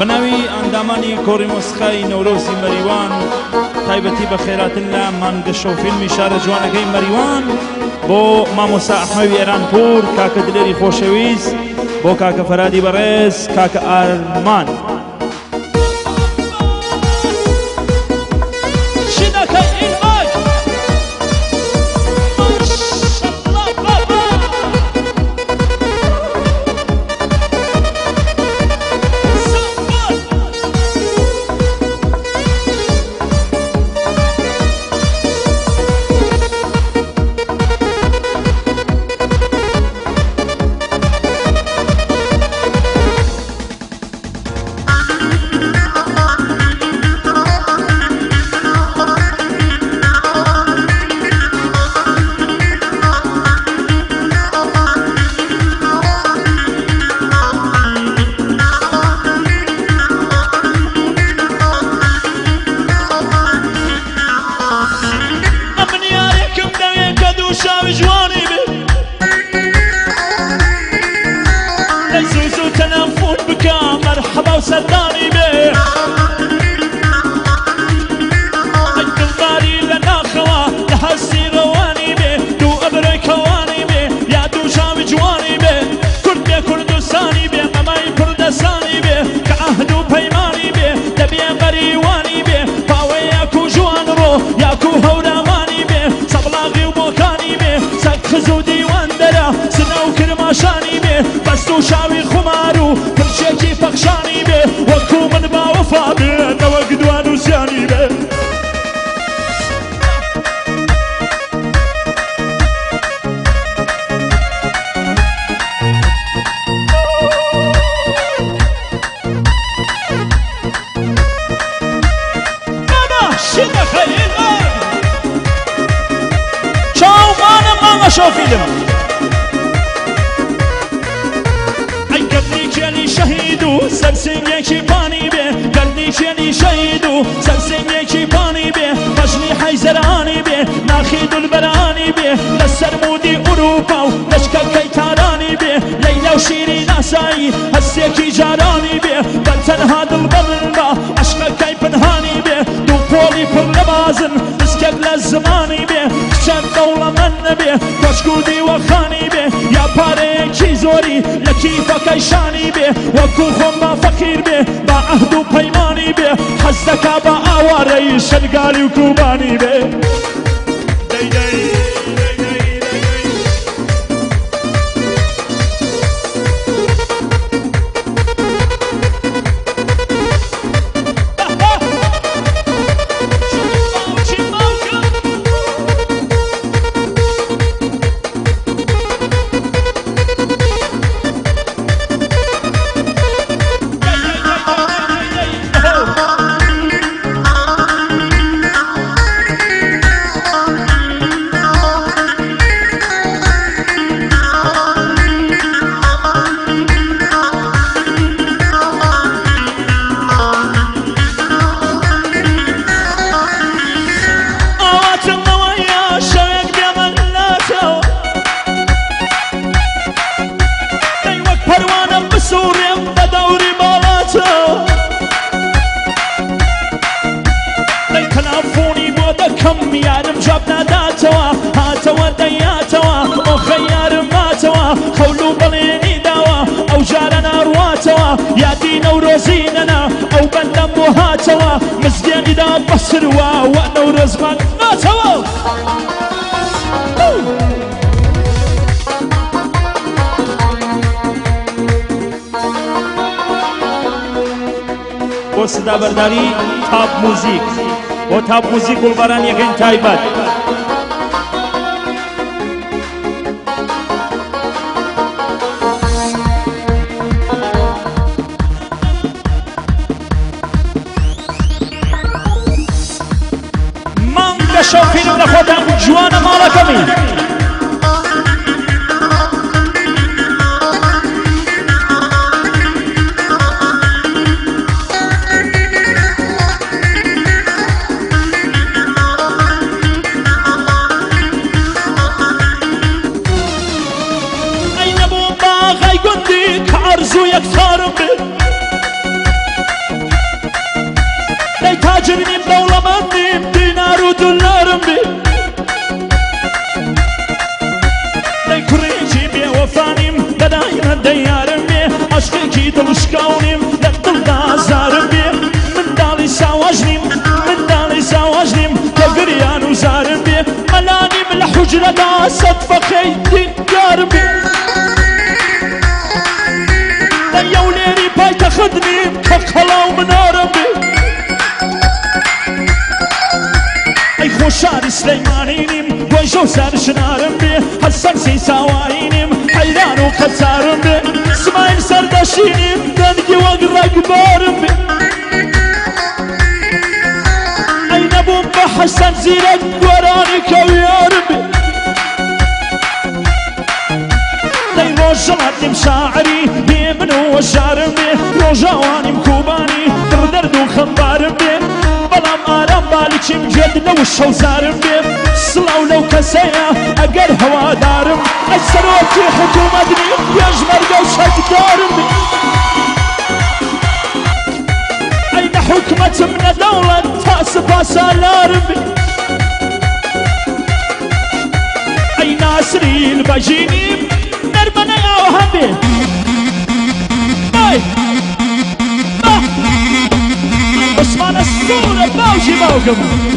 بناوی ئەندامانی کۆڕی مۆسیقای نەورۆزی مەریوان تایبەتی بە خێراتن لە مانگەشە و فیلمی شارە جوانەکەی مەریوان بۆ مامۆستا ئەحمەوی ئێرانپور کاکە دلێری خۆشەویست بۆ کاکە فەرادی بەڕێز کاکە ئارمان سرداني به الدلداري لنا خوا لحسي رواني به دو أبري كواني به يا دو شام جواني به كرد بي كردستاني به قماي كردستاني به كعهد وبيماني به دبي غريواني به باوي ياكو جوان رو ياكو هوراماني به صبلاغي وبوكاني به سكخزو ديوان درا سنو كرماشاني به بستو شاوي خمارو برشيكي فخشاني به وكو من باوفا به نوك دوان وسياني به ماما شنو خير شاو ماما شو فيلم شهيدو سرسنگي باني به قلبي شني شهيدو سرسنگي باني به مجني حيزراني به ناخيد البراني به لسرمودي اوروبا لشككي تاراني به ليلى وشيري ناساي هسيكي جاراني به بل تنها البلبا عشقكي بنهاني به دو بولي برلبازن اسكب للزماني به كشن دولة من به كشكودي وخاني به يا باريكي زوري لكيفك شاني به وكو خم فقير به با عهد و پیمانی به حزدك با آواره شنگالی و کوبانی به دی دی كم يارم جابنا داتوا هاتوا دياتوا وخيار ماتوا خولو بليني داوا او جارنا رواتوا يا دين وروزيننا او بندم وهاتوا مزيان دا بسروا وانا ورزمان ماتوا وصدا برداری تاب موزیک و تاب موزیک والبران یقین تایبت من بشوفینم لخوتم جوان مالا کمی تاجرني بدولة مني دينار ودولار بي داي كريجي بي وفانيم دايما ديار بي عشقي دلشكاونيم دل دازار بي من دالي ساواجنيم من دالي ساواجنيم تقريان وزار بي ملاني من الحجرة دا صدفقي ديار بي داي وليري باي تاخدني كخلا ومنار بي اي خوشار سليمانينيم وجو سار شنارم بي حسن سي ساواينيم حيران وخسارم بي اسماعيل سرداشينيم دنجي وقرق بارم بي اي نبوم بحسن زيرك وراني كويارم بي داي روجلاتي مشاعري بيمنو وشارم بي روجاواني مكوباني دردرد وخنبارم بي بلام آرام بالكم جد لو الشوزارم بي صلاو لو كسيا اقر هوا دارم السروتي حكومتني يجمر قوشك دارم بي اين حكمة من دولة تاسفا سالارم بي اي ناصري البجيني نرمنا يا وهبي باي عثمان الصورة باوجي باوكم